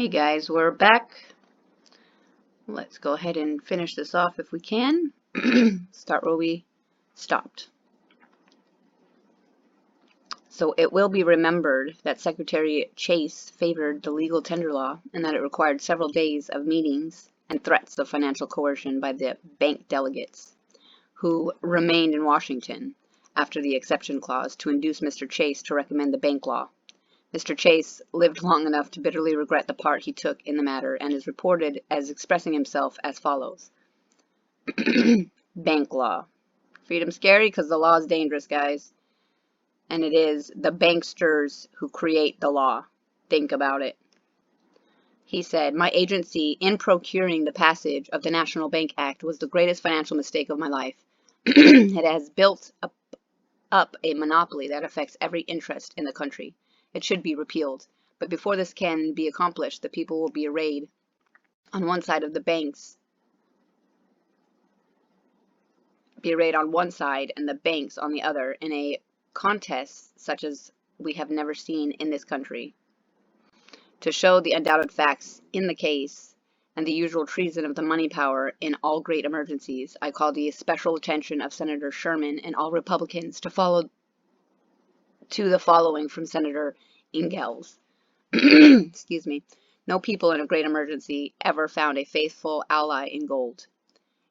Hey guys, we're back. Let's go ahead and finish this off if we can. Start where we stopped. So it will be remembered that Secretary Chase favored the legal tender law and that it required several days of meetings and threats of financial coercion by the bank delegates who remained in Washington after the exception clause to induce Mr. Chase to recommend the bank law. Mr. Chase lived long enough to bitterly regret the part he took in the matter and is reported as expressing himself as follows. Bank law. Freedom's scary because the law is dangerous, guys. And it is the banksters who create the law. Think about it. He said, "My agency in procuring the passage of the National Bank Act was the greatest financial mistake of my life. It has built up a monopoly that affects every interest in the country. It should be repealed. But before this can be accomplished, the people will be arrayed on one side of the banks, on one side and the banks on the other in a contest such as we have never seen in this country. To show the undoubted facts in the case and the usual treason of the money power in all great emergencies, I call the special attention of Senator Sherman and all Republicans to the following from Senator 𝐂𝐨𝐧𝐬𝐬𝐩. Excuse me. No people in a great emergency ever found a faithful ally in gold.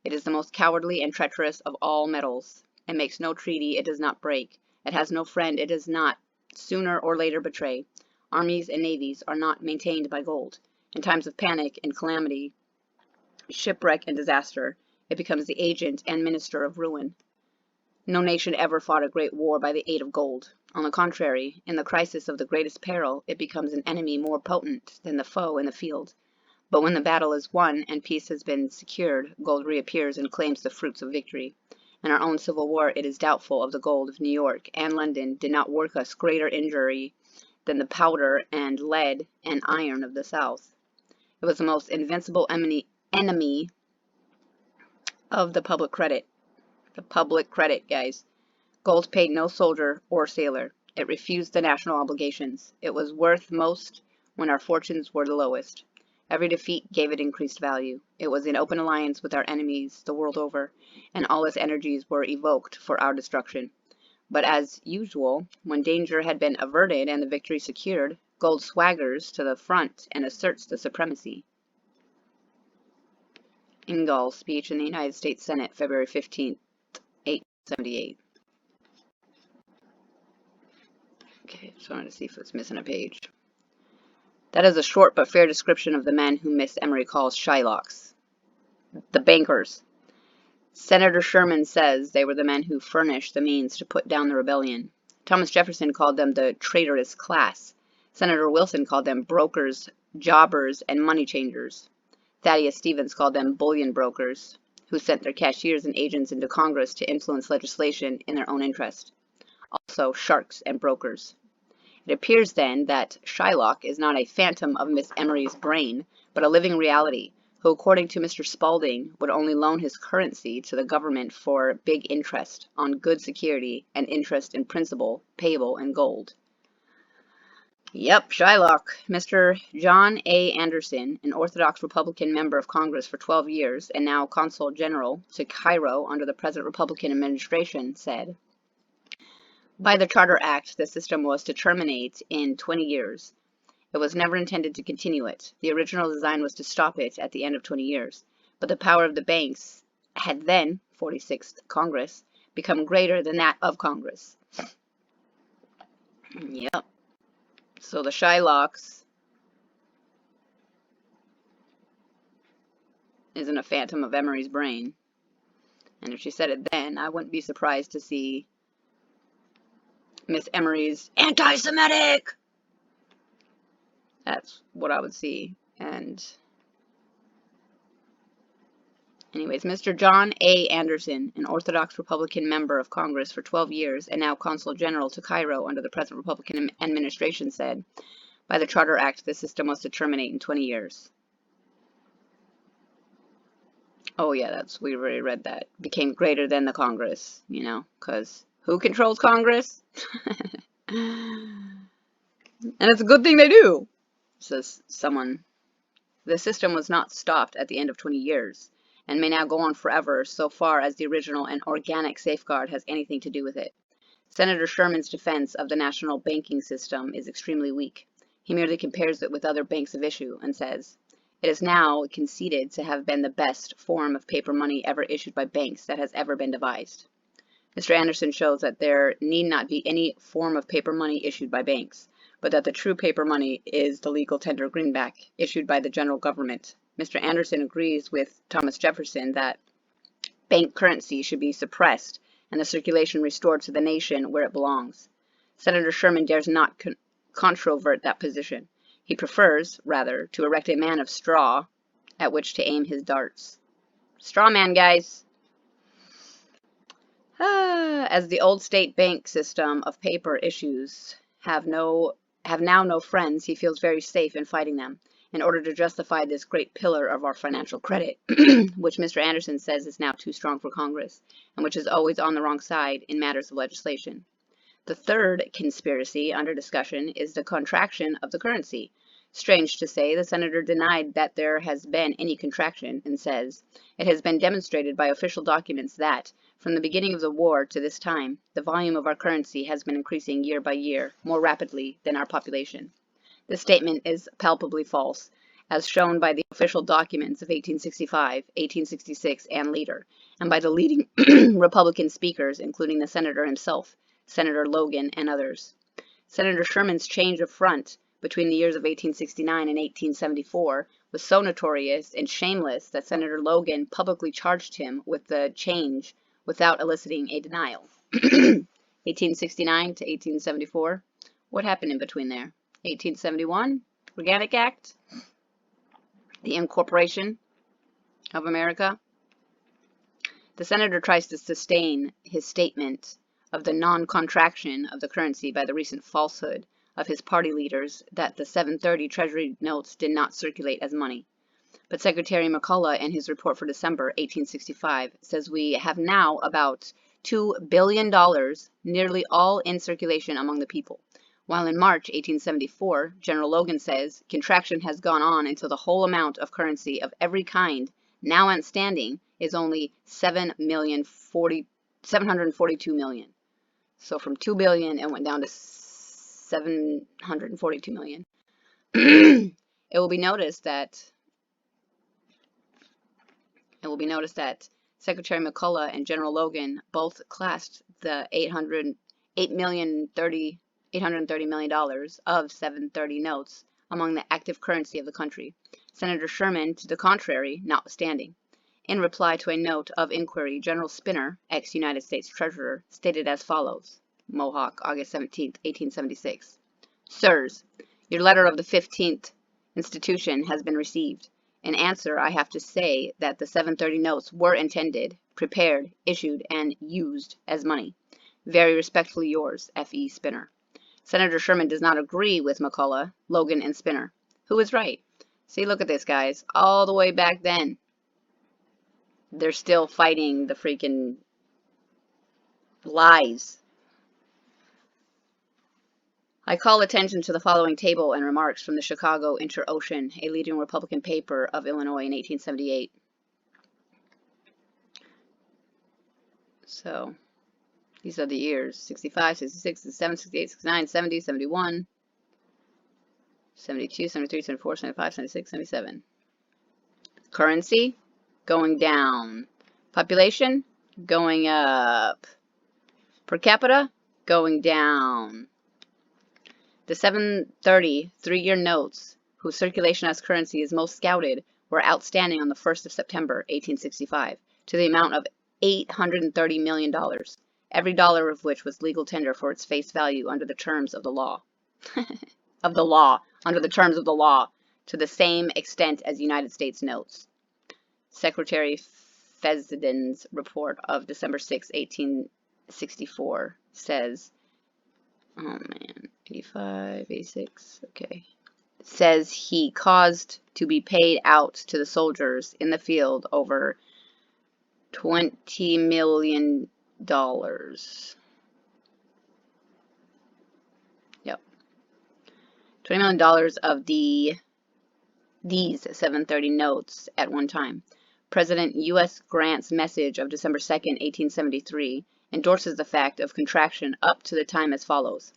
It is the most cowardly and treacherous of all metals. It makes no treaty it does not break. It has no friend it does not sooner or later betray. Armies and navies are not maintained by gold. In times of panic and calamity, shipwreck and disaster, it becomes the agent and minister of ruin. No nation ever fought a great war by the aid of gold. On the contrary, in the crisis of the greatest peril, it becomes an enemy more potent than the foe in the field. But when the battle is won and peace has been secured, gold reappears and claims the fruits of victory. In our own Civil War, it is doubtful if the gold of New York and London did not work us greater injury than the powder and lead and iron of the South. It was the most invincible enemy of the public credit. The public credit, guys. Gold paid no soldier or sailor. It refused the national obligations. It was worth most when our fortunes were the lowest. Every defeat gave it increased value. It was in open alliance with our enemies the world over, and all its energies were evoked for our destruction. But as usual, when danger had been averted and the victory secured, gold swaggers to the front and asserts the supremacy." 𝐂𝐨𝐧𝐬𝐷's speech in the United States Senate, February 15th, 1878. Okay, just wanted to see if it's missing a page. That is a short but fair description of the men whom Miss Emory calls Shylocks. The bankers. Senator Sherman says they were the men who furnished the means to put down the rebellion. Thomas Jefferson called them the traitorous class. Senator Wilson called them brokers, jobbers, and money changers. Thaddeus Stevens called them bullion brokers, who sent their cashiers and agents into Congress to influence legislation in their own interest. Also sharks and brokers. It appears then that Shylock is not a phantom of Miss Emory's brain, but a living reality, who, according to Mr. Spaulding, would only loan his currency to the government for big interest on good security and interest in principal payable in gold. Yep, Shylock. Mr. John A. Anderson, an Orthodox Republican member of Congress for 12 years and now Consul General to Cairo under the present Republican administration, said, "By the Charter Act, the system was to terminate in 20 years. It was never intended to continue it. The original design was to stop it at the end of 20 years. But the power of the banks had then, 46th Congress, become greater than that of Congress." Yep. So the Shylocks isn't a phantom of Emory's brain. And if she said it then, I wouldn't be surprised to see Miss Emory's anti-Semitic. That's what I would see. And anyways, Mr. John A. Anderson, an Orthodox Republican member of Congress for 12 years and now Consul General to Cairo under the present Republican administration, said, "By the Charter Act, the system was to terminate in 20 years. Oh yeah, we already read that. Became greater than the Congress, you know, because who controls Congress? And it's a good thing they do, says someone The system was not stopped at the end of 20 years and may now go on forever so far as the original and organic safeguard has anything to do with it. Senator Sherman's defense of the national banking system is extremely weak. He merely compares it with other banks of issue and says, "It is now conceded to have been the best form of paper money ever issued by banks that has ever been devised." Mr. Anderson shows that there need not be any form of paper money issued by banks, but that the true paper money is the legal tender greenback issued by the general government. Mr. Anderson agrees with Thomas Jefferson that bank currency should be suppressed and the circulation restored to the nation where it belongs. Senator Sherman dares not controvert that position. He prefers, rather, to erect a man of straw at which to aim his darts. Straw man, guys! As the old state bank system of paper issues have now no friends, he feels very safe in fighting them in order to justify this great pillar of our financial credit, which Mr. Anderson says is now too strong for Congress, and which is always on the wrong side in matters of legislation. The third conspiracy under discussion is the contraction of the currency. Strange to say, the senator denied that there has been any contraction and says, "It has been demonstrated by official documents that, from the beginning of the war to this time, the volume of our currency has been increasing year by year more rapidly than our population." This statement is palpably false, as shown by the official documents of 1865, 1866, and later, and by the leading Republican speakers, including the senator himself, Senator Logan, and others. Senator Sherman's change of front between the years of 1869 and 1874 was so notorious and shameless that Senator Logan publicly charged him with the change without eliciting a denial. 1869 to 1874, what happened in between there? 1871, Organic Act, the Incorporation of America. The senator tries to sustain his statement of the non-contraction of the currency by the recent falsehood of his party leaders that the 730 Treasury notes did not circulate as money. But Secretary McCulloch, in his report for December 1865, says we have now about $2 billion, nearly all in circulation among the people. While in March 1874, General Logan says contraction has gone on until the whole amount of currency of every kind now outstanding is only 742 million. So from 2 billion it went down to 742 million. It will be noticed that Secretary McCulloch and General Logan both classed the $830 million of 730 notes among the active currency of the country. Senator Sherman, to the contrary, notwithstanding. In reply to a note of inquiry, General Spinner, ex-United States Treasurer, stated as follows, Mohawk, August 17, 1876. "Sirs, your letter of the 15th institution has been received. In answer, I have to say that the 730 notes were intended, prepared, issued, and used as money. Very respectfully yours, F.E. Spinner." Senator Sherman does not agree with McCulloch, Logan, and Spinner. Who is right? See, look at this, guys. All the way back then, they're still fighting the freaking lies. I call attention to the following table and remarks from the Chicago Inter-Ocean, a leading Republican paper of Illinois in 1878. So, these are the years: 65, 66, 67, 68, 69, 70, 71, 72, 73, 74, 75, 76, 77. Currency going down. Population going up. Per capita going down. The 730 three-year notes, whose circulation as currency is most scouted, were outstanding on the 1st of September, 1865, to the amount of $830 million, every dollar of which was legal tender for its face value under the terms of the law. Under the terms of the law, to the same extent as United States notes. Secretary Fessenden's report of December 6, 1864 says, oh man, 85, 86, okay. Says he caused to be paid out to the soldiers in the field over $20 million. Yep. $20 million of the these 730 notes at one time. President U.S. Grant's message of December 2nd, 1873, endorses the fact of contraction up to the time as follows.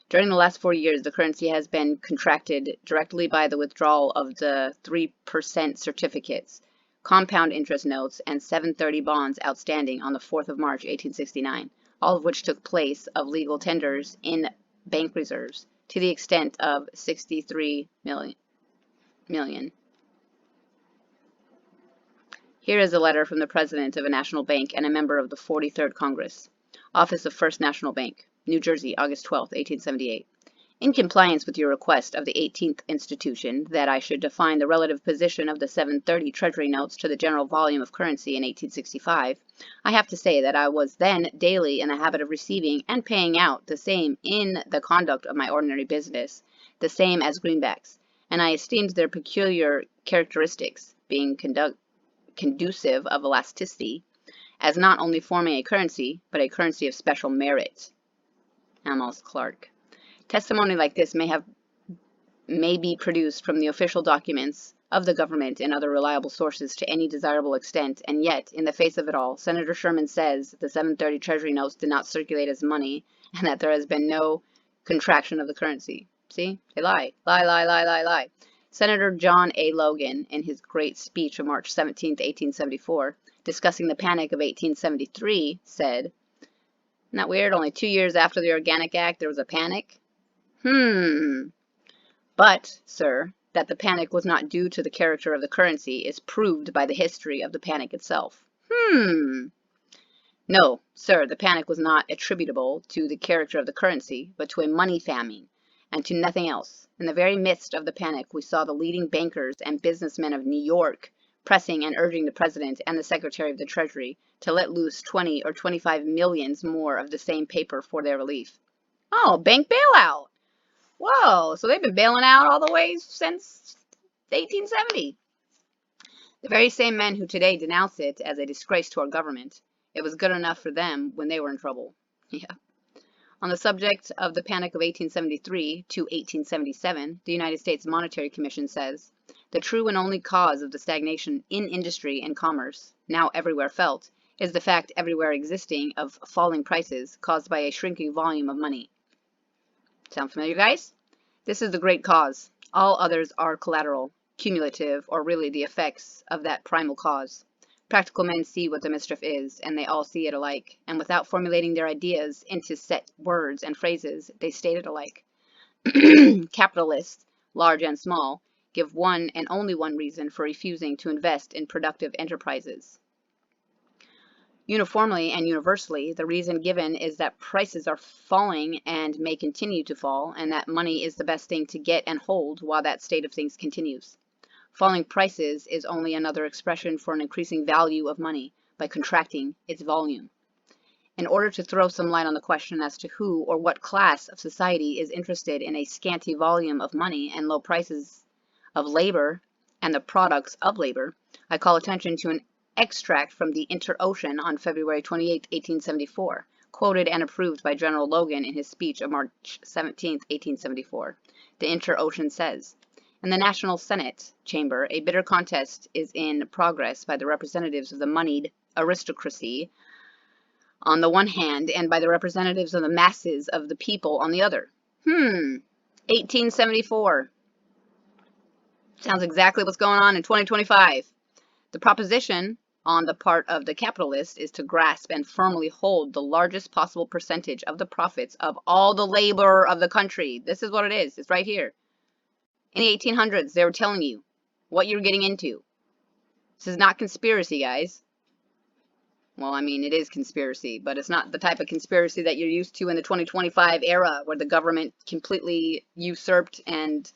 During the last 4 years, the currency has been contracted directly by the withdrawal of the 3% certificates, compound interest notes, and 730 bonds outstanding on the 4th of March, 1869, all of which took place of legal tenders in bank reserves to the extent of 63 million. Here is a letter from the President of a national bank and a member of the 43rd Congress. Office of First National Bank, New Jersey, August 12, 1878. In compliance with your request of the 18th institution that I should define the relative position of the 730 Treasury notes to the general volume of currency in 1865, I have to say that I was then daily in the habit of receiving and paying out the same in the conduct of my ordinary business, the same as greenbacks, and I esteemed their peculiar characteristics, being conducive of elasticity, as not only forming a currency, but a currency of special merit. Amos Clark. Testimony like this may be produced from the official documents of the government and other reliable sources to any desirable extent, and yet, in the face of it all, Senator Sherman says the 730 Treasury notes did not circulate as money, and that there has been no contraction of the currency. See? They lie. Lie, lie, lie, lie, lie. Senator John A. Logan, in his great speech of March 17, 1874, discussing the Panic of 1873, said, "Isn't that weird? Only 2 years after the Organic Act, there was a panic? But, sir, that the panic was not due to the character of the currency is proved by the history of the panic itself." No, sir, the panic was not attributable to the character of the currency, but to a money famine, and to nothing else. In the very midst of the panic, we saw the leading bankers and businessmen of New York pressing and urging the President and the Secretary of the Treasury to let loose 20 or 25 millions more of the same paper for their relief. Oh, bank bailout! Whoa, so they've been bailing out all the way since 1870. The very same men who today denounce it as a disgrace to our government, it was good enough for them when they were in trouble. Yeah. On the subject of the Panic of 1873 to 1877, the United States Monetary Commission says, "The true and only cause of the stagnation in industry and commerce, now everywhere felt, is the fact everywhere existing of falling prices caused by a shrinking volume of money." Sound familiar, guys? This is the great cause. All others are collateral, cumulative, or really the effects of that primal cause. Practical men see what the mischief is, and they all see it alike, and without formulating their ideas into set words and phrases, they state it alike. Capitalists, large and small, give one and only one reason for refusing to invest in productive enterprises. Uniformly and universally, the reason given is that prices are falling and may continue to fall, and that money is the best thing to get and hold while that state of things continues. Falling prices is only another expression for an increasing value of money by contracting its volume. In order to throw some light on the question as to who or what class of society is interested in a scanty volume of money and low prices of labor and the products of labor, I call attention to an extract from the Inter-Ocean on February 28, 1874, quoted and approved by General Logan in his speech of March 17, 1874. The Inter-Ocean says, "In the National Senate chamber, a bitter contest is in progress by the representatives of the moneyed aristocracy on the one hand, and by the representatives of the masses of the people on the other." 1874. Sounds exactly what's going on in 2025. The proposition on the part of the capitalist is to grasp and firmly hold the largest possible percentage of the profits of all the labor of the country. This is what it is. It's right here. In the 1800s, they were telling you what you're getting into. This is not conspiracy, guys. Well, I mean, it is conspiracy, but it's not the type of conspiracy that you're used to in the 2025 era, where the government completely usurped and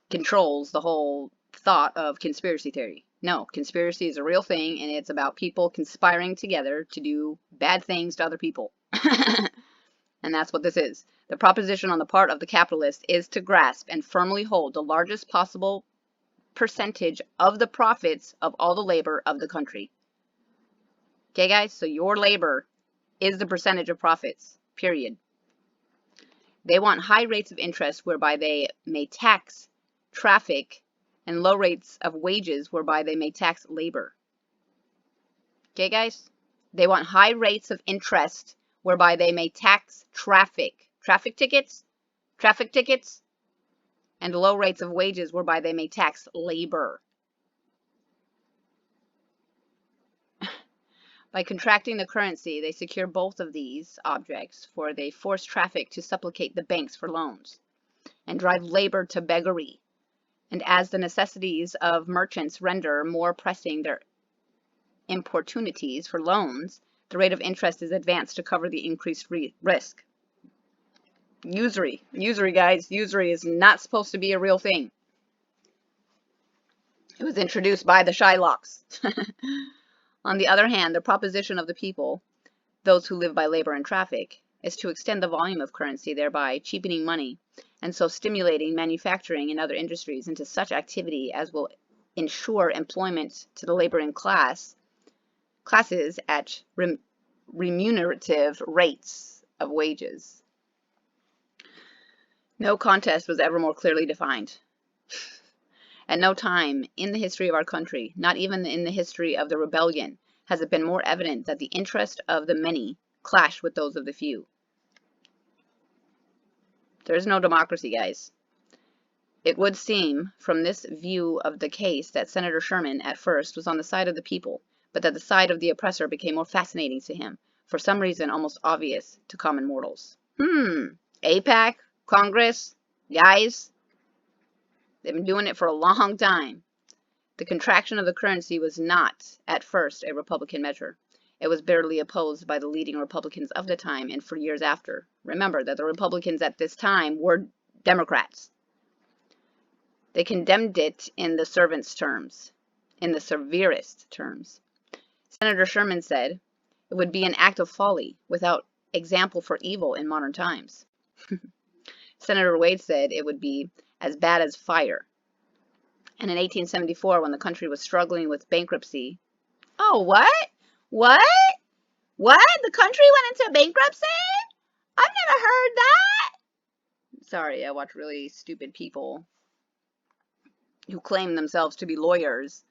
controls the whole thought of conspiracy theory. No, conspiracy is a real thing, and it's about people conspiring together to do bad things to other people. And that's what this is. The proposition on the part of the capitalist is to grasp and firmly hold the largest possible percentage of the profits of all the labor of the country. Okay, guys? So your labor is the percentage of profits, period. They want high rates of interest whereby they may tax, traffic, and low rates of wages whereby they may tax labor. Okay, guys? They want high rates of interest whereby they may tax traffic tickets, and low rates of wages whereby they may tax labor. By contracting the currency, they secure both of these objects, for they force traffic to supplicate the banks for loans, and drive labor to beggary. And as the necessities of merchants render more pressing their importunities for loans, the rate of interest is advanced to cover the increased risk. Usury, guys. Usury is not supposed to be a real thing. It was introduced by the Shylocks. On the other hand, the proposition of the people, those who live by labor and traffic, is to extend the volume of currency, thereby cheapening money, and so stimulating manufacturing and other industries into such activity as will ensure employment to the laboring classes at remunerative rates of wages. No contest was ever more clearly defined. At no time in the history of our country, not even in the history of the rebellion, has it been more evident that the interest of the many clashed with those of the few. There is no democracy, guys. It would seem from this view of the case that Senator Sherman at first was on the side of the people, but that the side of the oppressor became more fascinating to him, for some reason almost obvious to common mortals. AIPAC, Congress, guys, they've been doing it for a long time. The contraction of the currency was not, at first, a Republican measure. It was bitterly opposed by the leading Republicans of the time and for years after. Remember that the Republicans at this time were Democrats. They condemned it in the severest terms. Senator Sherman said, "It would be an act of folly, without example for evil in modern times." Senator Wade said it would be as bad as fire. And in 1874, when the country was struggling with bankruptcy... Oh, what? What? The country went into bankruptcy? I've never heard that. Sorry, I watch really stupid people who claim themselves to be lawyers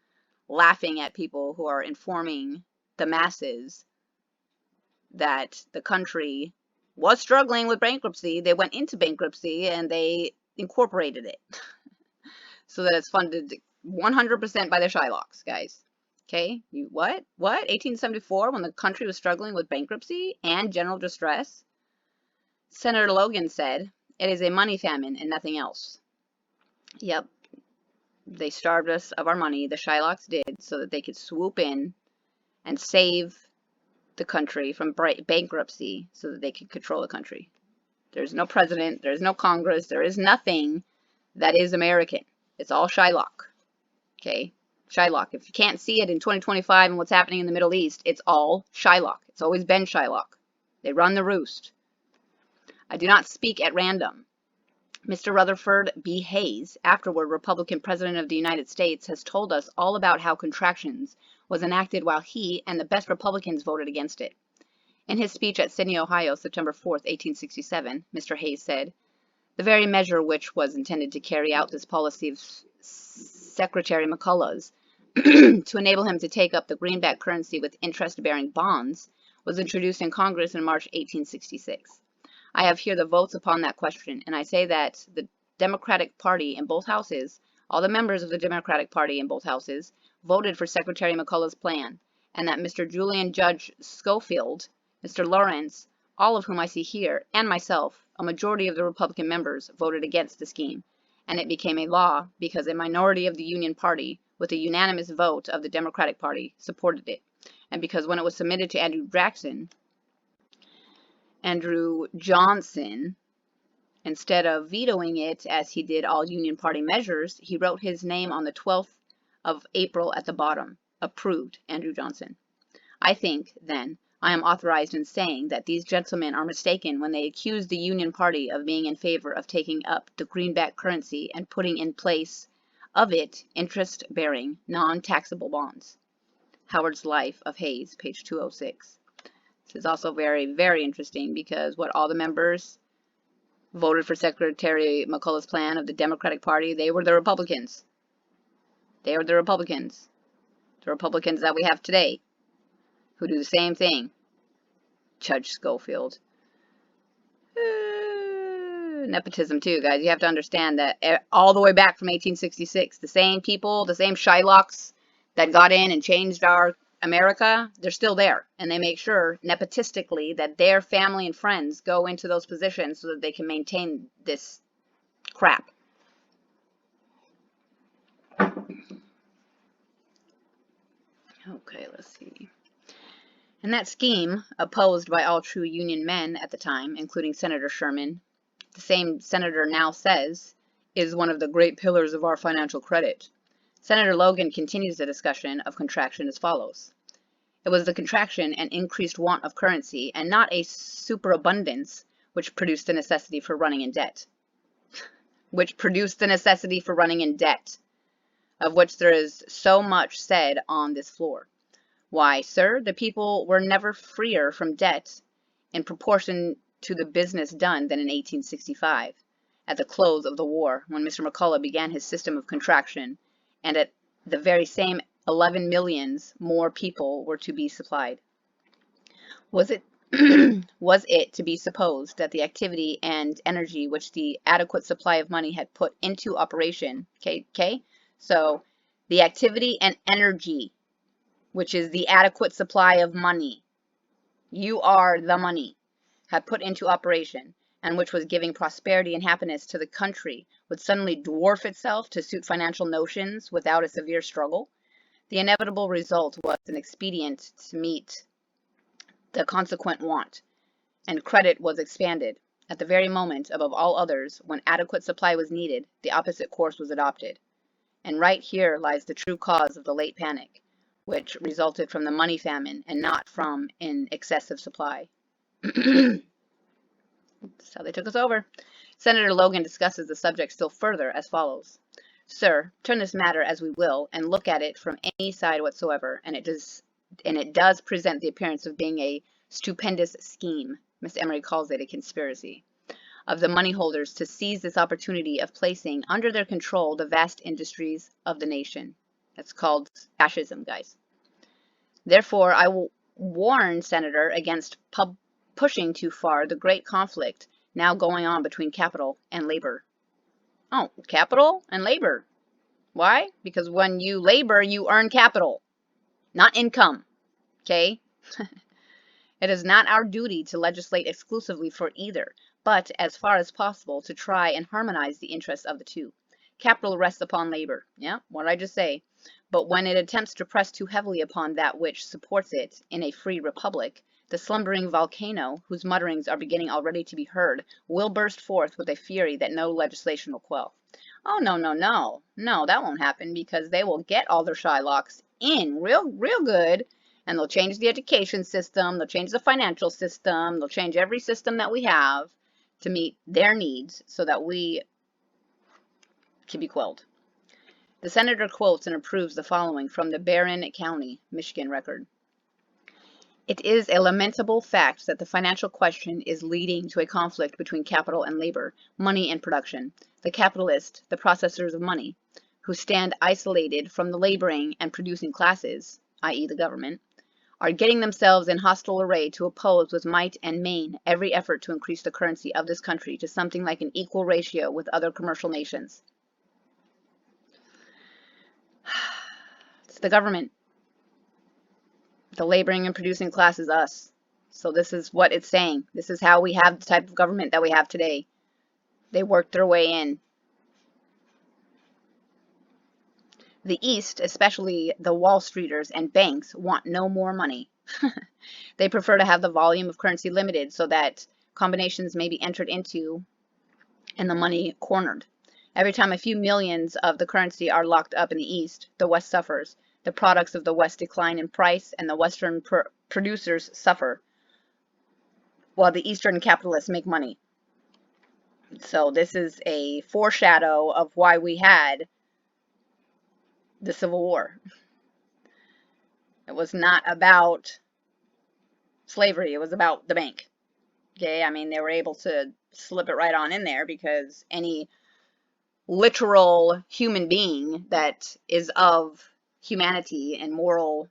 laughing at people who are informing the masses that the country was struggling with bankruptcy. They went into bankruptcy and they incorporated it so that it's funded 100% by the Shylocks, guys. Okay, what? 1874, when the country was struggling with bankruptcy and general distress? Senator Logan said, "It is a money famine and nothing else." Yep, they starved us of our money, the Shylocks did, so that they could swoop in and save the country from bankruptcy so that they could control the country. There's no president, there's no Congress, there is nothing that is American. It's all Shylock. Okay? Shylock. If you can't see it in 2025 and what's happening in the Middle East, it's all Shylock. It's always been Shylock. They run the roost. I do not speak at random. Mr. Rutherford B. Hayes, afterward Republican President of the United States, has told us all about how contractions was enacted while he and the best Republicans voted against it. In his speech at Sydney, Ohio, September 4th, 1867, Mr. Hayes said, "The very measure which was intended to carry out this policy of Secretary McCullough's to enable him to take up the greenback currency with interest-bearing bonds was introduced in Congress in March 1866. I have here the votes upon that question, and I say that the Democratic Party in both houses, all the members of the Democratic Party in both houses, voted for Secretary McCullough's plan, and that Mr. Julian Judge Schofield, Mr. Lawrence, all of whom I see here, and myself, a majority of the Republican members, voted against the scheme, and it became a law because a minority of the Union Party, with a unanimous vote of the Democratic Party, supported it, and because when it was submitted to Andrew Johnson, instead of vetoing it as he did all Union Party measures, he wrote his name on the 12th of April at the bottom, approved, Andrew Johnson. I think, then, I am authorized in saying that these gentlemen are mistaken when they accuse the Union Party of being in favor of taking up the greenback currency and putting in place of it interest-bearing, non-taxable bonds. Howard's Life of Hayes, page 206. This is also very, very interesting because what all the members voted for Secretary McCullough's plan of the Democratic Party, they were the Republicans. They are the Republicans that we have today, who do the same thing. Judge Schofield. Nepotism too, guys. You have to understand that all the way back from 1866, the same people, the same Shylocks that got in and changed our America, they're still there. And they make sure, nepotistically, that their family and friends go into those positions so that they can maintain this crap. Okay, let's see. And that scheme, opposed by all true Union men at the time, including Senator Sherman, the same senator now says, is one of the great pillars of our financial credit. Senator Logan continues the discussion of contraction as follows. It was the contraction and increased want of currency, and not a superabundance, which produced the necessity for running in debt. Of which there is so much said on this floor. Why, sir, the people were never freer from debt in proportion to the business done than in 1865, at the close of the war, when Mr. McCulloch began his system of contraction, and at the very same 11 millions more people were to be supplied. Was it to be supposed that the activity and energy which the adequate supply of money had put into operation, okay? So the activity and energy, which is the adequate supply of money, you are the money, had put into operation, and which was giving prosperity and happiness to the country, would suddenly dwarf itself to suit financial notions without a severe struggle? The inevitable result was an expedient to meet the consequent want, and credit was expanded. At the very moment, above all others, when adequate supply was needed, the opposite course was adopted. And right here lies the true cause of the late panic, which resulted from the money famine and not from an excessive supply. That's how they took us over. Senator Logan discusses the subject still further as follows. Sir, turn this matter as we will and look at it from any side whatsoever, and it does present the appearance of being a stupendous scheme. Miss Emery calls it a conspiracy of the money holders to seize this opportunity of placing under their control the vast industries of the nation. That's called fascism, guys. Therefore, I will warn, Senator, against pushing too far the great conflict now going on between capital and labor. Oh, capital and labor. Why? Because when you labor, you earn capital, not income. Okay? It is not our duty to legislate exclusively for either, but as far as possible to try and harmonize the interests of the two. Capital rests upon labor. Yeah, what did I just say? But when it attempts to press too heavily upon that which supports it in a free republic, the slumbering volcano, whose mutterings are beginning already to be heard, will burst forth with a fury that no legislation will quell. Oh, no, no, no. No, that won't happen, because they will get all their Shylocks in real good, and they'll change the education system, they'll change the financial system, they'll change every system that we have to meet their needs so that we can be quelled. The senator quotes and approves the following from the Barron County, Michigan record. It is a lamentable fact that the financial question is leading to a conflict between capital and labor, money and production. The capitalists, the processors of money, who stand isolated from the laboring and producing classes, i.e. the government, are getting themselves in hostile array to oppose with might and main every effort to increase the currency of this country to something like an equal ratio with other commercial nations. It's the government. The laboring and producing class is us. So this is what it's saying. This is how we have the type of government that we have today. They worked their way in. The East, especially the Wall Streeters and banks, want no more money. They prefer to have the volume of currency limited so that combinations may be entered into and the money cornered. Every time a few millions of the currency are locked up in the East, the West suffers. The products of the West decline in price, and the Western producers suffer, while the Eastern capitalists make money. So this is a foreshadow of why we had the Civil War. It was not about slavery, it was about the bank. Okay, I mean, they were able to slip it right on in there because any literal human being that is of humanity and moral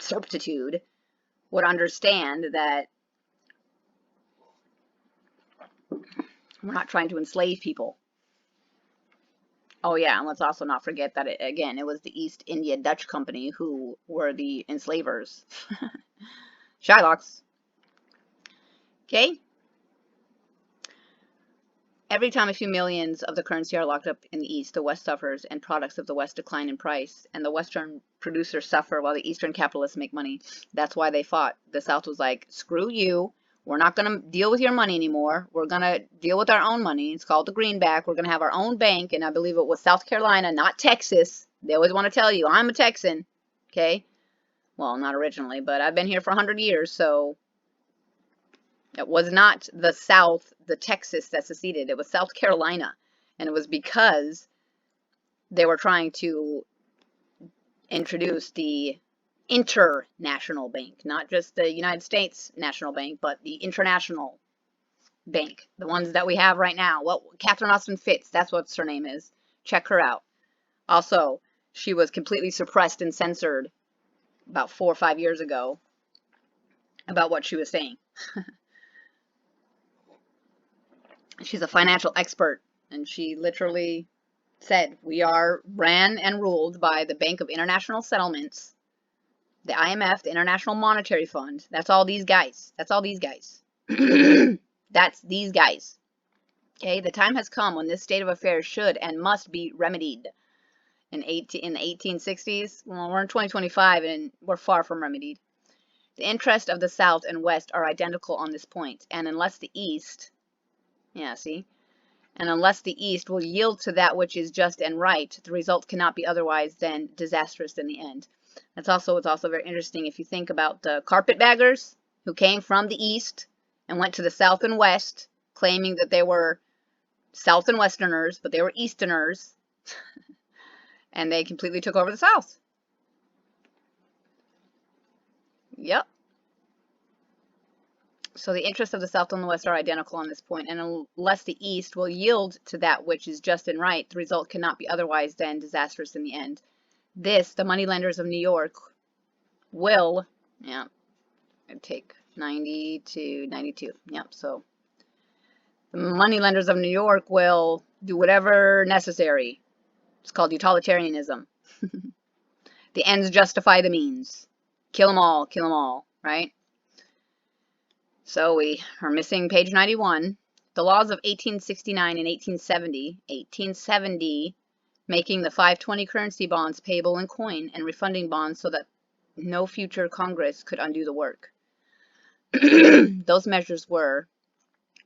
certitude would understand that we're not trying to enslave people. Oh yeah, and let's also not forget that, it was the East India Dutch Company who were the enslavers. Shylocks. Okay? Every time a few millions of the currency are locked up in the East, the West suffers, and products of the West decline in price, and the Western producers suffer while the Eastern capitalists make money. That's why they fought. The South was like, screw you. We're not going to deal with your money anymore. We're going to deal with our own money. It's called the greenback. We're going to have our own bank, and I believe it was South Carolina, not Texas. They always want to tell you, I'm a Texan. Okay? Well, not originally, but I've been here for 100 years, so it was not the South, the Texas that seceded. It was South Carolina. And it was because they were trying to introduce the international bank, not just the United States National Bank, but the international bank, the ones that we have right now. Well, Catherine Austin Fitts, that's what her name is. Check her out. Also, she was completely suppressed and censored about 4 or 5 years ago about what she was saying. She's a financial expert, and she literally said, we are ran and ruled by the Bank of International Settlements, the IMF, the International Monetary Fund. That's all these guys. That's all these guys. That's these guys. Okay, the time has come when this state of affairs should and must be remedied. In the 1860s, well, we're in 2025 and we're far from remedied. The interests of the South and West are identical on this point, and unless the East, and unless the East will yield to that which is just and right, the result cannot be otherwise than disastrous in the end. It's also very interesting if you think about the carpetbaggers who came from the East and went to the South and West, claiming that they were South and Westerners, but they were Easterners, and they completely took over the South. Yep. So the interests of the South and the West are identical on this point, and unless the East will yield to that which is just and right, the result cannot be otherwise than disastrous in the end. This, the moneylenders of New York, will, it'd take 90 to 92. Yep, so the moneylenders of New York will do whatever necessary. It's called utilitarianism. The ends justify the means. Kill them all, right? So we are missing page 91. The laws of 1869 and 1870, making the 520 currency bonds payable in coin and refunding bonds so that no future Congress could undo the work. Those measures were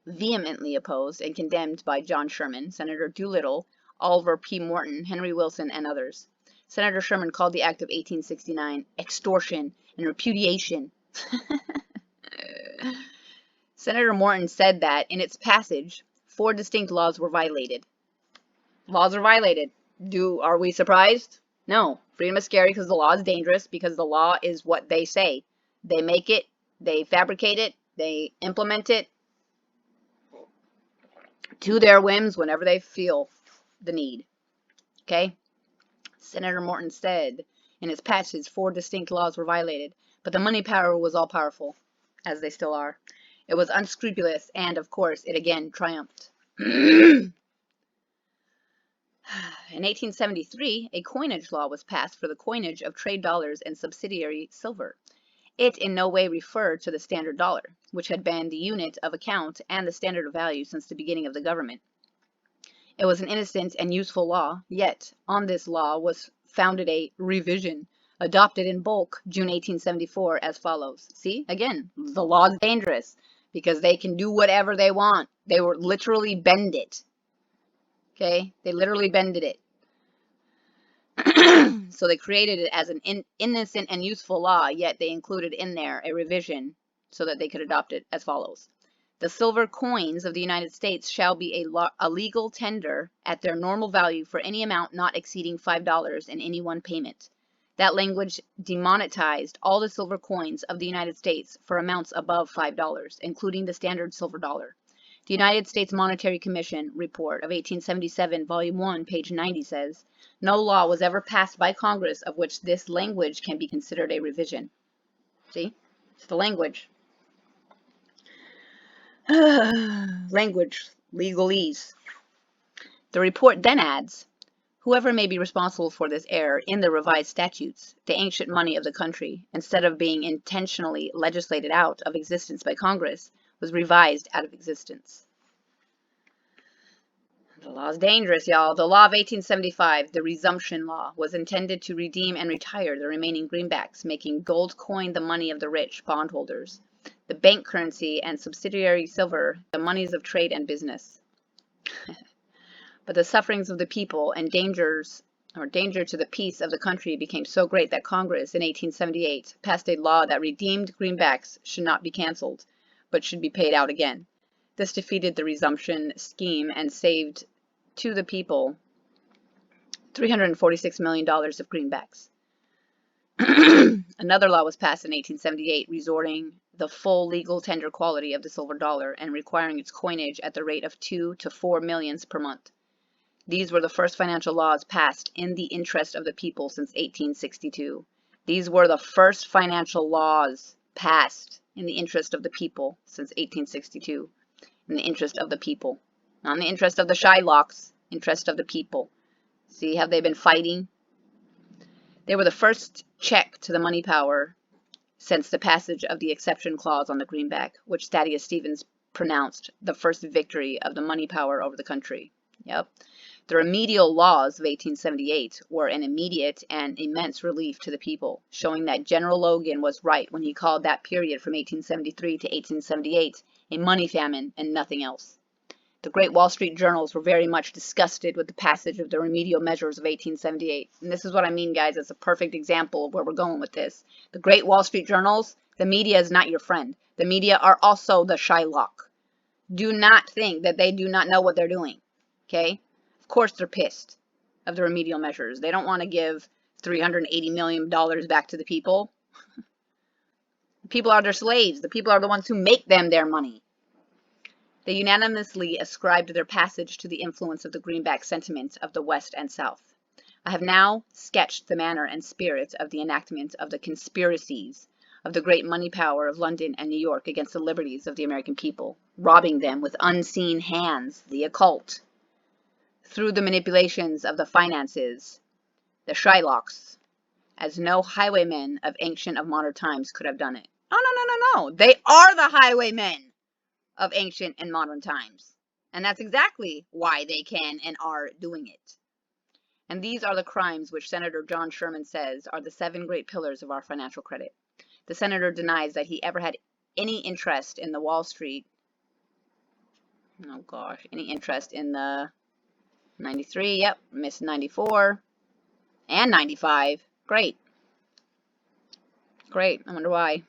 vehemently opposed and condemned by John Sherman, Senator Doolittle, Oliver P. Morton, Henry Wilson, and others. Senator Sherman called the Act of 1869 extortion and repudiation. Senator Morton said that in its passage, 4 distinct laws were violated. Laws are violated. Are we surprised? No. Freedom is scary because the law is dangerous, because the law is what they say. They make it, they fabricate it, they implement it to their whims whenever they feel the need. Okay? Senator Morton said in its passage 4 distinct laws were violated, but the money power was all powerful, as they still are. It was unscrupulous, and of course, it again triumphed. In 1873, a coinage law was passed for the coinage of trade dollars and subsidiary silver. It in no way referred to the standard dollar, which had been the unit of account and the standard of value since the beginning of the government. It was an innocent and useful law, yet on this law was founded a revision, adopted in bulk June 1874 as follows. See, again, the law is dangerous because they can do whatever they want. They were literally bend it. Okay, they literally bended it. So they created it as an innocent and useful law, yet they included in there a revision so that they could adopt it as follows. The silver coins of the United States shall be a legal tender at their normal value for any amount not exceeding $5 in any one payment. That language demonetized all the silver coins of the United States for amounts above $5, including the standard silver dollar. The United States Monetary Commission report of 1877, Volume 1, page 90 says, "No law was ever passed by Congress of which this language can be considered a revision." See? It's the language. Language, legalese. The report then adds, "Whoever may be responsible for this error in the revised statutes, the ancient money of the country, instead of being intentionally legislated out of existence by Congress, was revised out of existence." The law is dangerous, y'all. The law of 1875, the resumption law, was intended to redeem and retire the remaining greenbacks, making gold coin the money of the rich bondholders, the bank currency and subsidiary silver the moneys of trade and business. But the sufferings of the people and danger to the peace of the country became so great that Congress in 1878 passed a law that redeemed greenbacks should not be canceled, but should be paid out again. This defeated the resumption scheme and saved to the people $346 million of greenbacks. Another law was passed in 1878 restoring the full legal tender quality of the silver dollar and requiring its coinage at the rate of 2 to 4 millions per month. These were the first financial laws passed in the interest of the people since 1862. These were the first financial laws passed in the interest of the people since 1862. In the interest of the people. Not in the interest of the Shylocks, interest of the people. See how they've been fighting? They were the first check to the money power since the passage of the exception clause on the greenback, which Thaddeus Stevens pronounced the first victory of the money power over the country. Yep. The remedial laws of 1878 were an immediate and immense relief to the people, showing that General Logan was right when he called that period from 1873 to 1878 a money famine and nothing else. The great Wall Street journals were very much disgusted with the passage of the remedial measures of 1878. And this is what I mean, guys. It's a perfect example of where we're going with this. The great Wall Street journals, the media is not your friend. The media are also the Shylock. Do not think that they do not know what they're doing. Okay? Of course they're pissed of the remedial measures. They don't want to give $380 million back to the people. The people are their slaves. The people are the ones who make them their money. They unanimously ascribed their passage to the influence of the greenback sentiment of the West and South. I have now sketched the manner and spirit of the enactment of the conspiracies of the great money power of London and New York against the liberties of the American people, robbing them with unseen hands, the occult, through the manipulations of the finances, the Shylocks, as no highwaymen of ancient of modern times could have done it. No. They are the highwaymen of ancient and modern times. And that's exactly why they can and are doing it. And these are the crimes which Senator John Sherman says are the 7 great pillars of our financial credit. The senator denies that he ever had any interest in the Wall Street. Oh gosh, any interest in the 93, yep, missed 94 and 95. Great. I wonder why.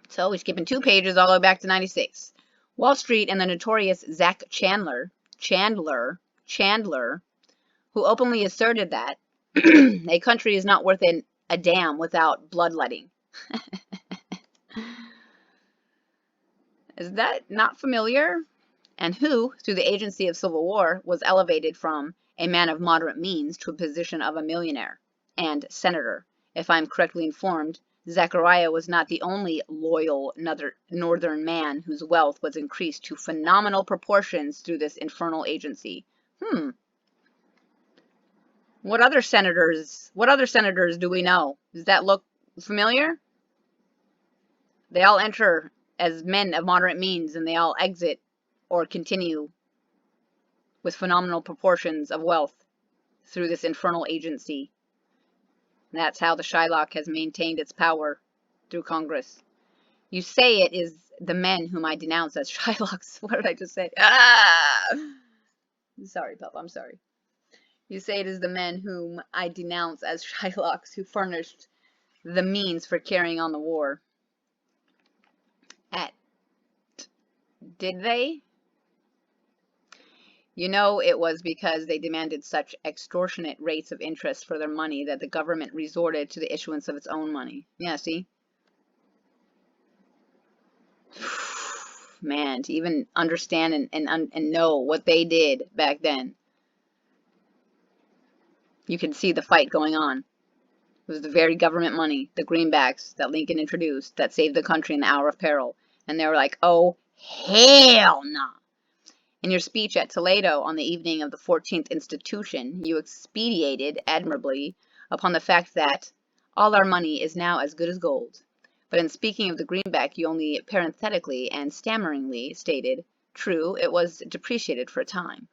So we're skipping 2 pages all the way back to 96. Wall Street and the notorious Zach Chandler, who openly asserted that a country is not worth a damn without bloodletting. Is that not familiar? And who, through the agency of civil war, was elevated from a man of moderate means to a position of a millionaire and senator. If I am correctly informed, Zachariah was not the only loyal northern man whose wealth was increased to phenomenal proportions through this infernal agency. What other senators do we know? Does that look familiar? They all enter as men of moderate means and they all exit or continue with phenomenal proportions of wealth through this infernal agency. And that's how the Shylock has maintained its power through Congress. You say it is the men whom I denounce as Shylocks. What did I just say? Sorry, Papa, I'm sorry. You say it is the men whom I denounce as Shylocks who furnished the means for carrying on the war. Did they? You know, it was because they demanded such extortionate rates of interest for their money that the government resorted to the issuance of its own money. Yeah, see? man, to even understand and know what they did back then. You can see the fight going on. It was the very government money, the greenbacks that Lincoln introduced, that saved the country in the hour of peril. And they were like, oh, hell no. In your speech at Toledo on the evening of the 14th Institution, you expatiated admirably upon the fact that all our money is now as good as gold. But in speaking of the greenback, you only parenthetically and stammeringly stated, true, it was depreciated for a time.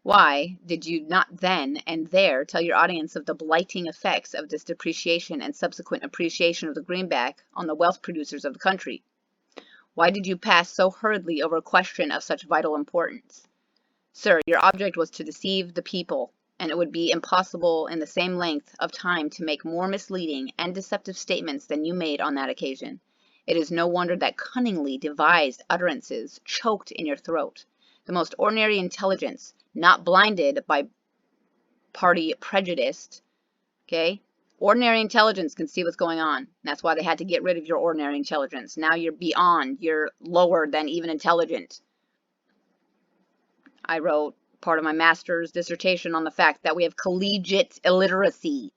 Why did you not then and there tell your audience of the blighting effects of this depreciation and subsequent appreciation of the greenback on the wealth producers of the country? Why did you pass so hurriedly over a question of such vital importance? Sir, your object was to deceive the people, and it would be impossible in the same length of time to make more misleading and deceptive statements than you made on that occasion. It is no wonder that cunningly devised utterances choked in your throat. The most ordinary intelligence, not blinded by party prejudice, okay? Ordinary intelligence can see what's going on. That's why they had to get rid of your ordinary intelligence. Now you're beyond, you're lower than even intelligent. I wrote part of my master's dissertation on the fact that we have collegiate illiteracy.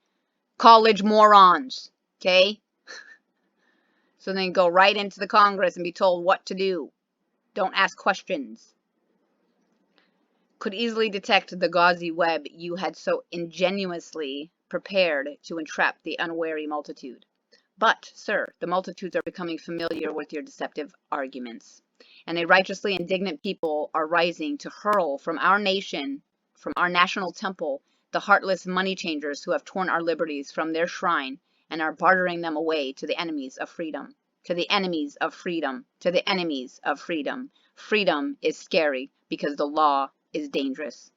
College morons, okay? So then go right into the Congress and be told what to do. Don't ask questions. Could easily detect the gauzy web you had so ingeniously prepared to entrap the unwary multitude. But, sir, the multitudes are becoming familiar with your deceptive arguments, and a righteously indignant people are rising to hurl from our nation, from our national temple, the heartless money changers who have torn our liberties from their shrine and are bartering them away to the enemies of freedom. To the enemies of freedom. To the enemies of freedom. Freedom is scary because the law is dangerous.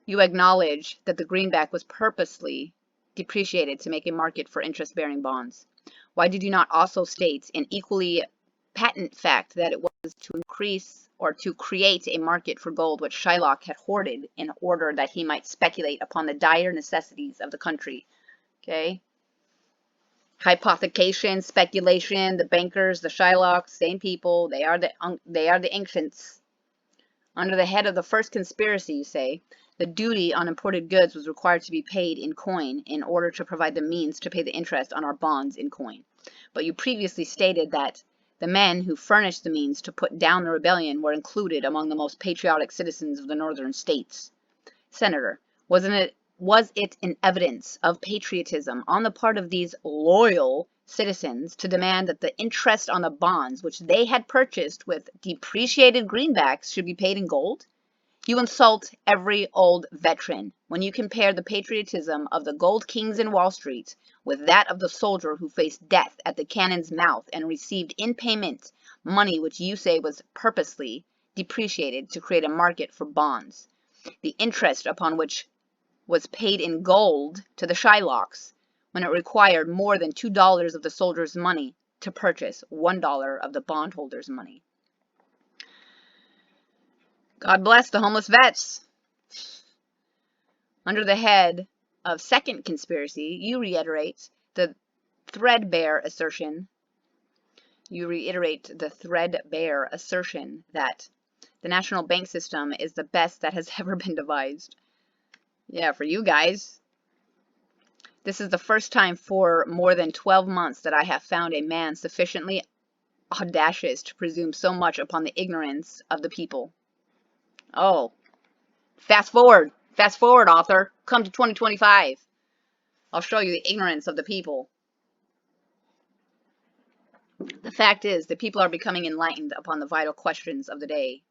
You acknowledge that the greenback was purposely depreciated to make a market for interest-bearing bonds. Why did you not also state an equally patent fact that it was to increase or to create a market for gold which Shylock had hoarded in order that he might speculate upon the dire necessities of the country? Okay? Hypothecation, speculation, the bankers, the Shylocks, same people, they are the ancients. Under the head of the first conspiracy, you say, the duty on imported goods was required to be paid in coin in order to provide the means to pay the interest on our bonds in coin. But you previously stated that the men who furnished the means to put down the rebellion were included among the most patriotic citizens of the northern states. Senator, was it an evidence of patriotism on the part of these loyal citizens to demand that the interest on the bonds which they had purchased with depreciated greenbacks should be paid in gold? You insult every old veteran when you compare the patriotism of the gold kings in Wall Street with that of the soldier who faced death at the cannon's mouth and received in payment money which you say was purposely depreciated to create a market for bonds. The interest upon which was paid in gold to the Shylocks when it required more than $2 of the soldier's money to purchase $1 of the bondholder's money. God bless the homeless vets. Under the head of second conspiracy, you reiterate the threadbare assertion that the national bank system is the best that has ever been devised. Yeah, for you guys. This is the first time for more than 12 months that I have found a man sufficiently audacious to presume so much upon the ignorance of the people. Oh, fast forward, author. Come to 2025. I'll show you the ignorance of the people. The fact is, the people are becoming enlightened upon the vital questions of the day.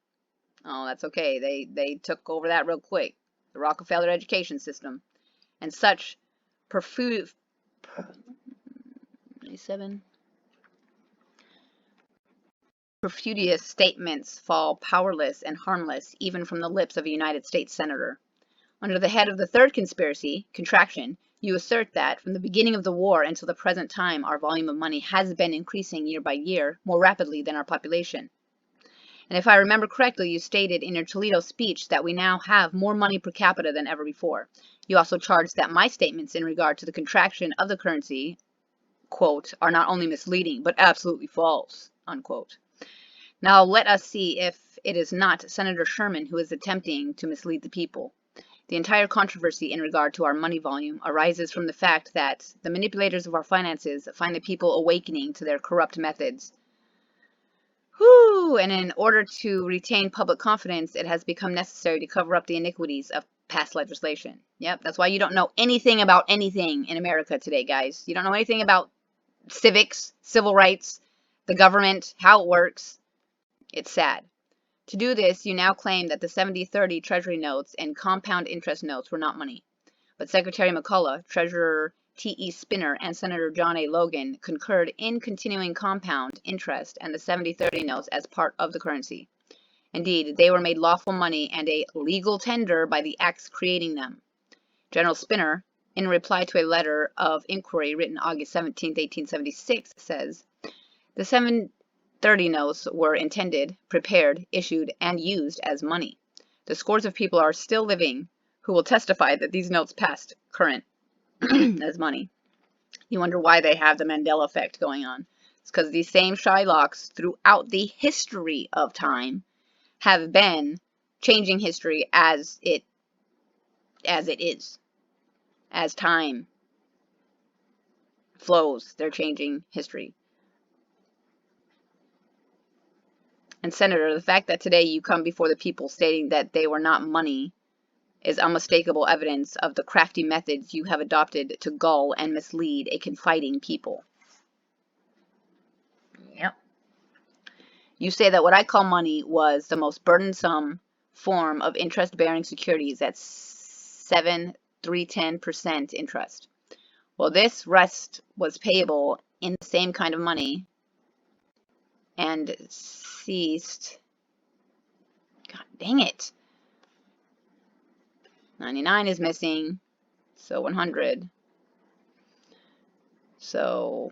Oh, that's okay. They took over that real quick. The Rockefeller education system. And such profuse statements fall powerless and harmless even from the lips of a United States senator. Under the head of the third conspiracy, contraction, you assert that from the beginning of the war until the present time our volume of money has been increasing year by year more rapidly than our population. And if I remember correctly, you stated in your Toledo speech that we now have more money per capita than ever before. You also charged that my statements in regard to the contraction of the currency, quote, are not only misleading, but absolutely false, unquote. Now let us see if it is not Senator Sherman who is attempting to mislead the people. The entire controversy in regard to our money volume arises from the fact that the manipulators of our finances find the people awakening to their corrupt methods. And in order to retain public confidence, it has become necessary to cover up the iniquities of past legislation. Yep, that's why you don't know anything about anything in America today, guys. You don't know anything about civics, civil rights, the government, how it works. It's sad. To do this, you now claim that the 70-30 Treasury notes and compound interest notes were not money. But Secretary McCullough, Treasurer T.E. Spinner, and Senator John A. Logan concurred in continuing compound interest and the 70-30 notes as part of the currency. Indeed, they were made lawful money and a legal tender by the acts creating them. General Spinner, in reply to a letter of inquiry written August 17, 1876, says, the 730 notes were intended, prepared, issued, and used as money. The scores of people are still living who will testify that these notes passed current as money. You wonder why they have the Mandela effect going on. It's because these same Shylocks throughout the history of time have been changing history as it is. As time flows, they're changing history. And Senator, the fact that today you come before the people stating that they were not money is unmistakable evidence of the crafty methods you have adopted to gull and mislead a confiding people. Yep. You say that what I call money was the most burdensome form of interest-bearing securities at 7.310% interest. Well, this rest was payable in the same kind of money and ceased. God dang it. 99 is missing, so 100. So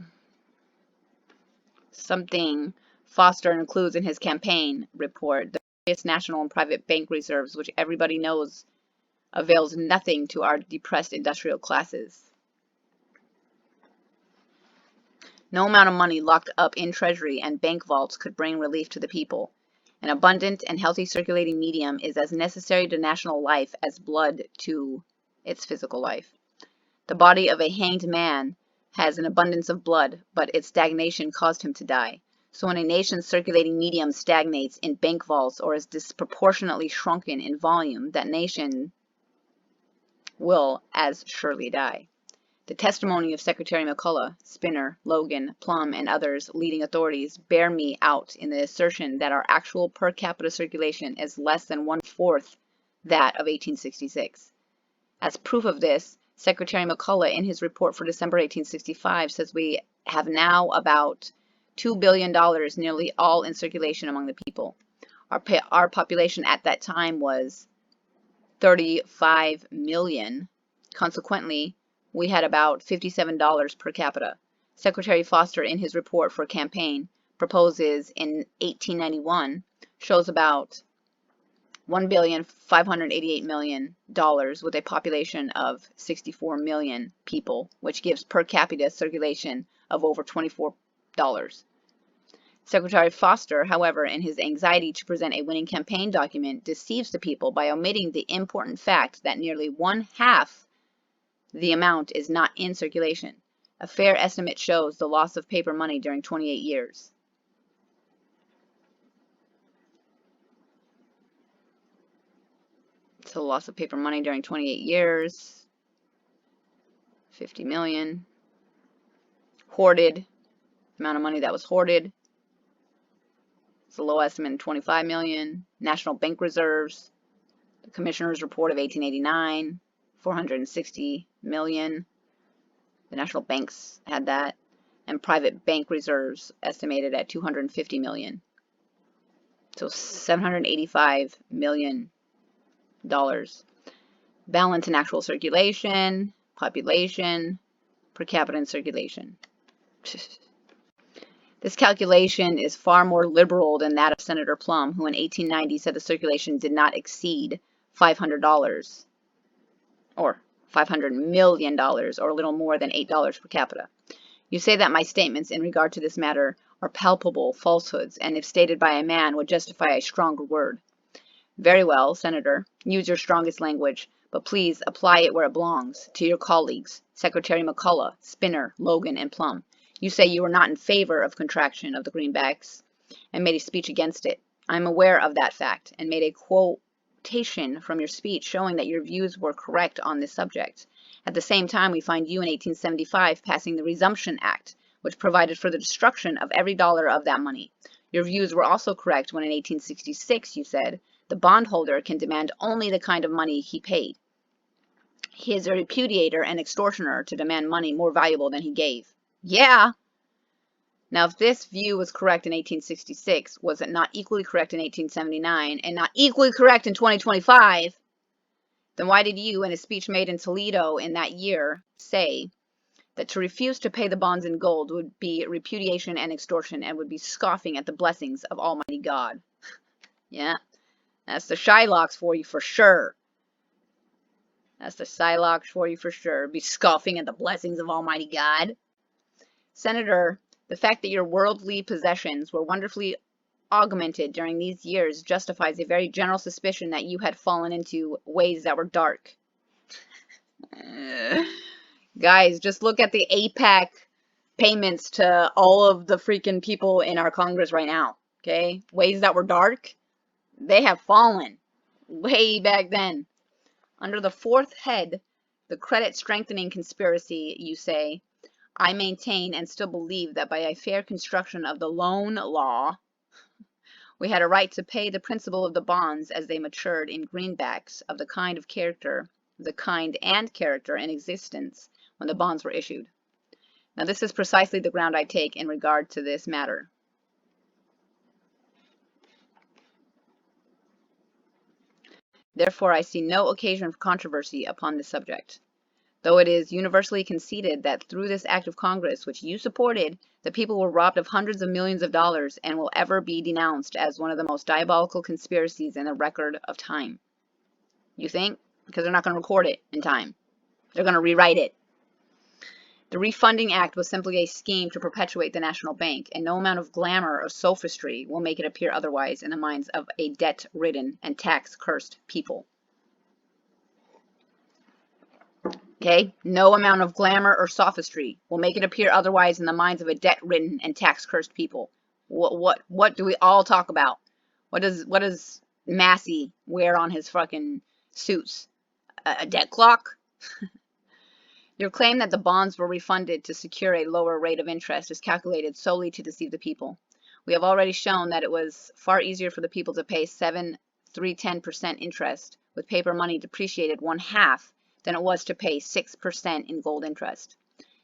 something Foster includes in his campaign report, the various national and private bank reserves, which everybody knows avails nothing to our depressed industrial classes. No amount of money locked up in treasury and bank vaults could bring relief to the people. An abundant and healthy circulating medium is as necessary to national life as blood to its physical life. The body of a hanged man has an abundance of blood, but its stagnation caused him to die. So when a nation's circulating medium stagnates in bank vaults or is disproportionately shrunken in volume, that nation will as surely die. The testimony of Secretary McCullough, Spinner, Logan, Plum, and others leading authorities bear me out in the assertion that our actual per capita circulation is less than 1/4 that of 1866. As proof of this, Secretary McCullough, in his report for December 1865, says we have now about $2 billion, nearly all in circulation among the people. Our population at that time was 35 million. Consequently, we had about $57 per capita. Secretary Foster, in his report for campaign, proposes in 1891, shows about $1,588,000,000 with a population of 64 million people, which gives per capita circulation of over $24. Secretary Foster, however, in his anxiety to present a winning campaign document, deceives the people by omitting the important fact that nearly 1/2 the amount is not in circulation. A fair estimate shows the loss of paper money during 28 years. So the loss of paper money during 28 years, 50 million. Hoarded, amount of money that was hoarded. It's a low estimate, 25 million. National bank reserves, the Commissioner's Report of 1889, 460 million. The national banks had that. And private bank reserves estimated at 250 million. So $785 million. Balance in actual circulation, population, per capita in circulation. This calculation is far more liberal than that of Senator Plum, who in 1890 said the circulation did not exceed $500, or $500 million, or a little more than $8 per capita. You say that my statements in regard to this matter are palpable falsehoods, and if stated by a man would justify a stronger word. Very well, Senator, use your strongest language, but please apply it where it belongs, to your colleagues, Secretary McCullough, Spinner, Logan, and Plum. You say you are not in favor of contraction of the greenbacks, and made a speech against it. I am aware of that fact, and made a quotation from your speech showing that your views were correct on this subject. At the same time, we find you in 1875 passing the Resumption Act, which provided for the destruction of every dollar of that money. Your views were also correct when in 1866 you said, the bondholder can demand only the kind of money he paid. He is a repudiator and extortioner to demand money more valuable than he gave. Yeah. Now, if this view was correct in 1866, was it not equally correct in 1879 and not equally correct in 2025? Then why did you, in a speech made in Toledo in that year, say that to refuse to pay the bonds in gold would be repudiation and extortion and would be scoffing at the blessings of Almighty God? Yeah, that's the Shylocks for you for sure. That's the Shylocks for you for sure. Be scoffing at the blessings of Almighty God. Senator, the fact that your worldly possessions were wonderfully augmented during these years justifies a very general suspicion that you had fallen into ways that were dark. Guys, just look at the APAC payments to all of the freaking people in our Congress right now. Okay? Ways that were dark, they have fallen way back then. Under the fourth head, the credit strengthening conspiracy, you say, I maintain and still believe that by a fair construction of the loan law, we had a right to pay the principal of the bonds as they matured in greenbacks of the kind and character in existence when the bonds were issued. Now, this is precisely the ground I take in regard to this matter. Therefore, I see no occasion for controversy upon this subject, though it is universally conceded that through this act of Congress, which you supported, the people were robbed of hundreds of millions of dollars and will ever be denounced as one of the most diabolical conspiracies in the record of time. You think? Because they're not going to record it in time. They're going to rewrite it. The Refunding Act was simply a scheme to perpetuate the national bank, and no amount of glamour or sophistry will make it appear otherwise in the minds of a debt-ridden and tax-cursed people. Okay? No amount of glamour or sophistry will make it appear otherwise in the minds of a debt-ridden and tax-cursed people. What do we all talk about? What does Massey wear on his fucking suits? A debt clock? Your claim that the bonds were refunded to secure a lower rate of interest is calculated solely to deceive the people. We have already shown that it was far easier for the people to pay 7.310% interest with paper money depreciated 1/2 than it was to pay 6% in gold interest.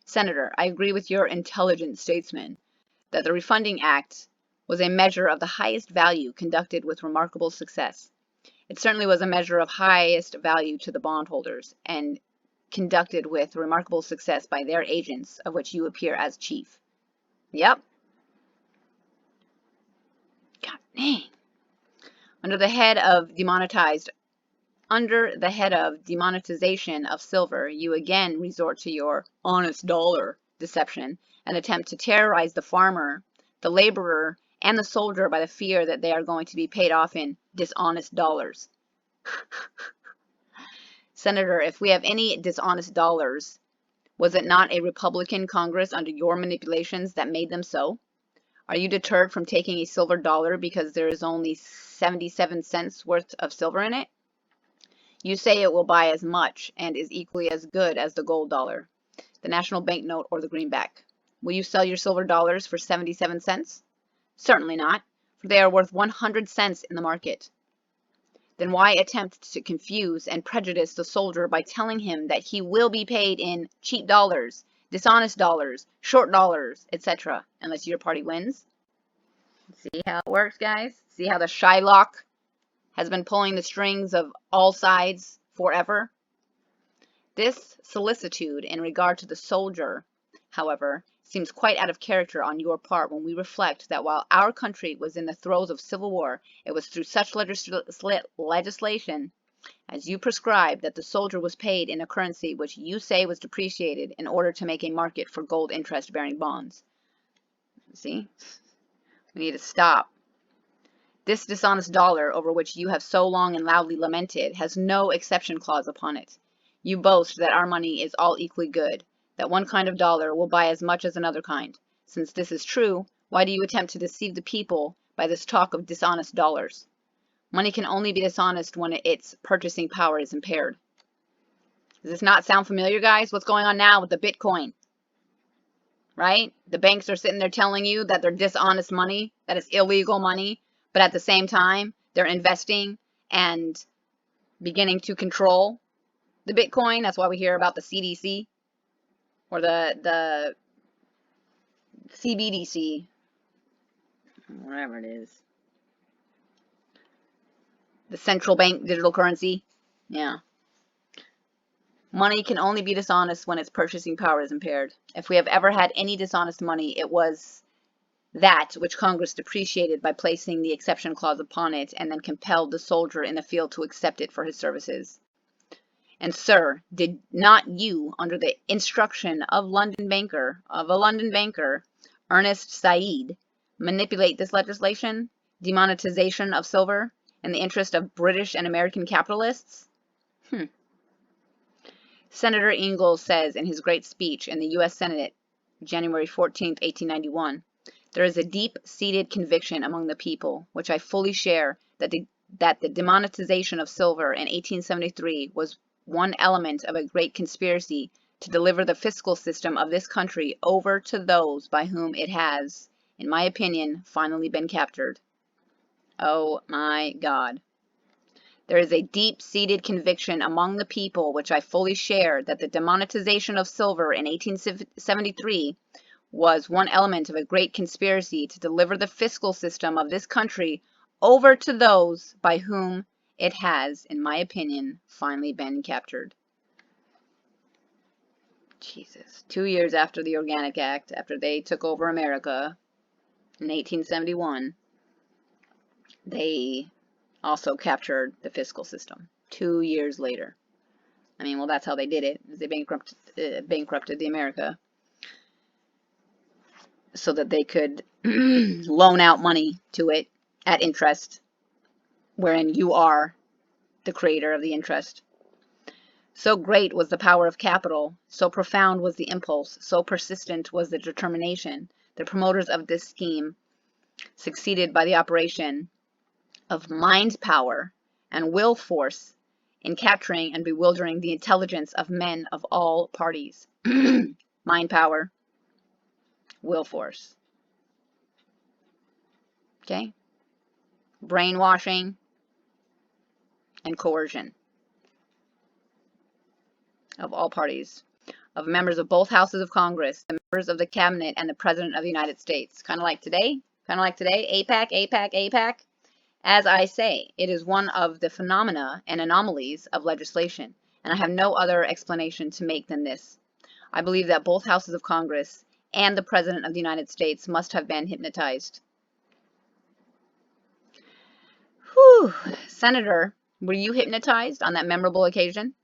Senator, I agree with your intelligent statesman that the Refunding Act was a measure of the highest value conducted with remarkable success. It certainly was a measure of highest value to the bondholders and conducted with remarkable success by their agents, of which you appear as chief. Yep. God dang. Under the head of demonetization of silver, you again resort to your honest dollar deception and attempt to terrorize the farmer, the laborer, and the soldier by the fear that they are going to be paid off in dishonest dollars. Senator, if we have any dishonest dollars, was it not a Republican Congress under your manipulations that made them so? Are you deterred from taking a silver dollar because there is only 77 cents worth of silver in it? You say it will buy as much and is equally as good as the gold dollar, the national banknote, or the greenback. Will you sell your silver dollars for 77 cents? Certainly not, for they are worth 100 cents in the market. Then why attempt to confuse and prejudice the soldier by telling him that he will be paid in cheap dollars, dishonest dollars, short dollars, etc., unless your party wins? See how it works, guys? See how the Shylock has been pulling the strings of all sides forever? This solicitude in regard to the soldier, however, seems quite out of character on your part when we reflect that while our country was in the throes of civil war, it was through such legislation as you prescribed that the soldier was paid in a currency which you say was depreciated in order to make a market for gold interest-bearing bonds. See? We need to stop. This dishonest dollar, over which you have so long and loudly lamented, has no exception clause upon it. You boast that our money is all equally good, that one kind of dollar will buy as much as another kind. Since this is true, why do you attempt to deceive the people by this talk of dishonest dollars? Money can only be dishonest when its purchasing power is impaired. Does this not sound familiar, guys? What's going on now with the Bitcoin? Right? The banks are sitting there telling you that they're dishonest money, that it's illegal money, but at the same time, they're investing and beginning to control the Bitcoin. That's why we hear about the CDC or the CBDC, whatever it is. The central bank digital currency. Yeah. Money can only be dishonest when its purchasing power is impaired. If we have ever had any dishonest money, it was that which Congress depreciated by placing the exception clause upon it and then compelled the soldier in the field to accept it for his services. And sir, did not you, under the instruction of a London banker, Ernest Said, manipulate this legislation, demonetization of silver, in the interest of British and American capitalists? Senator Ingalls says in his great speech in the U.S. Senate, January 14, 1891, there is a deep-seated conviction among the people, which I fully share, that the demonetization of silver in 1873 was one element of a great conspiracy to deliver the fiscal system of this country over to those by whom it has, in my opinion, finally been captured. Oh my God. There is a deep-seated conviction among the people, which I fully share, that the demonetization of silver in 1873 was one element of a great conspiracy to deliver the fiscal system of this country over to those by whom it has, in my opinion, finally been captured. Jesus. 2 years after the Organic Act, after they took over America in 1871, they also captured the fiscal system 2 years later. I mean, well, that's how they did it. They bankrupted the America so that they could loan out money to it at interest, wherein you are the creator of the interest. So great was the power of capital, so profound was the impulse, so persistent was the determination. The promoters of this scheme succeeded by the operation of mind power and will force in capturing and bewildering the intelligence of men of all parties. Mind power, will force. Okay? Brainwashing and coercion of all parties, of members of both houses of Congress, the members of the cabinet, and the President of the United States. Kind of like today, APAC. As I say, it is one of the phenomena and anomalies of legislation, and I have no other explanation to make than this. I believe that both houses of Congress and the President of the United States must have been hypnotized. Whew. Senator, were you hypnotized on that memorable occasion?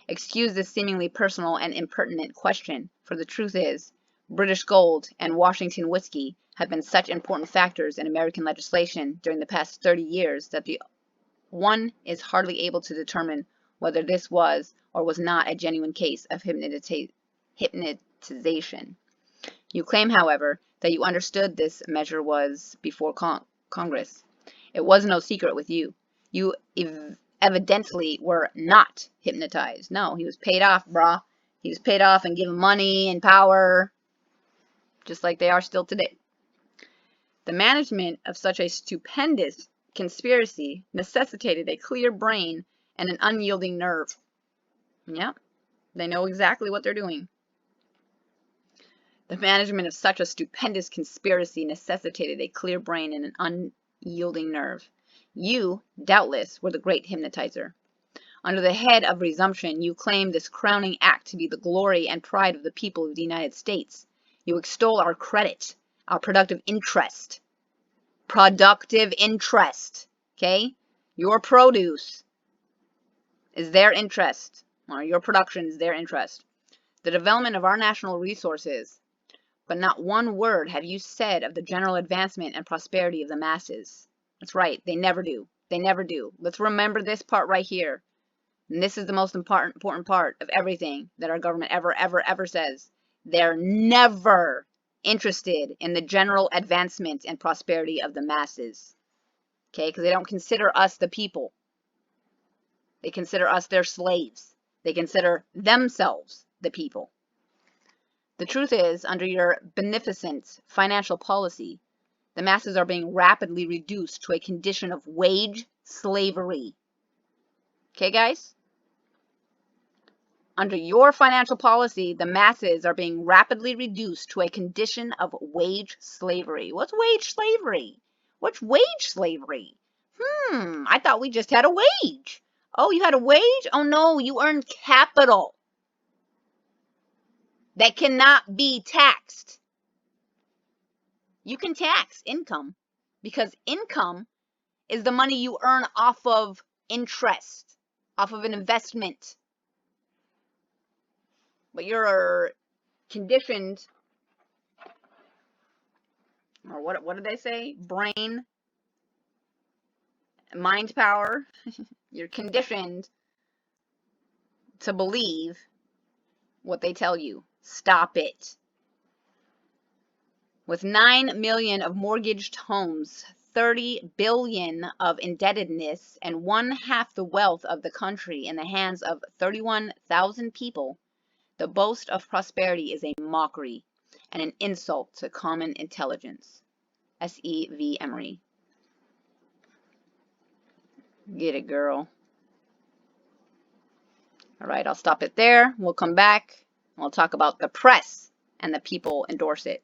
Excuse this seemingly personal and impertinent question, for the truth is, British gold and Washington whiskey have been such important factors in American legislation during the past 30 years that one is hardly able to determine whether this was or was not a genuine case of hypnotization. You claim, however, that you understood this measure was before Congress. It was no secret with you. You evidently were not hypnotized. No, he was paid off, brah. He was paid off and given money and power, just like they are still today. The management of such a stupendous conspiracy necessitated a clear brain and an unyielding nerve. Yeah, they know exactly what they're doing. The management of such a stupendous conspiracy necessitated a clear brain and an unyielding nerve. You, doubtless, were the great hypnotizer. Under the head of resumption, you claim this crowning act to be the glory and pride of the people of the United States. You extol our credit, our productive interest. Okay? Your produce. is their interest, or your production is their interest. The development of our national resources, but not one word have you said of the general advancement and prosperity of the masses. That's right, they never do. They never do. Let's remember this part right here. And this is the most important part of everything that our government ever says. They're never interested in the general advancement and prosperity of the masses. Okay, because they don't consider us the people. They consider us their slaves. They consider themselves the people. The truth is, under your beneficent financial policy, the masses are being rapidly reduced to a condition of wage slavery. Okay, guys? Under your financial policy, the masses are being rapidly reduced to a condition of wage slavery. What's wage slavery? What's wage slavery? I thought we just had a wage. Oh, you had a wage? Oh no, you earned capital that cannot be taxed. You can tax income because income is the money you earn off of interest, off of an investment. But you're conditioned, or what did they say? Brain, mind power. You're conditioned to believe what they tell you. Stop it. With 9 million of mortgaged homes, 30 billion of indebtedness, and 1/2 the wealth of the country in the hands of 31,000 people, the boast of prosperity is a mockery and an insult to common intelligence. S.E.V. Emery. Get it, girl. All right, I'll stop it there. We'll come back. We'll talk about the press and the people endorse it.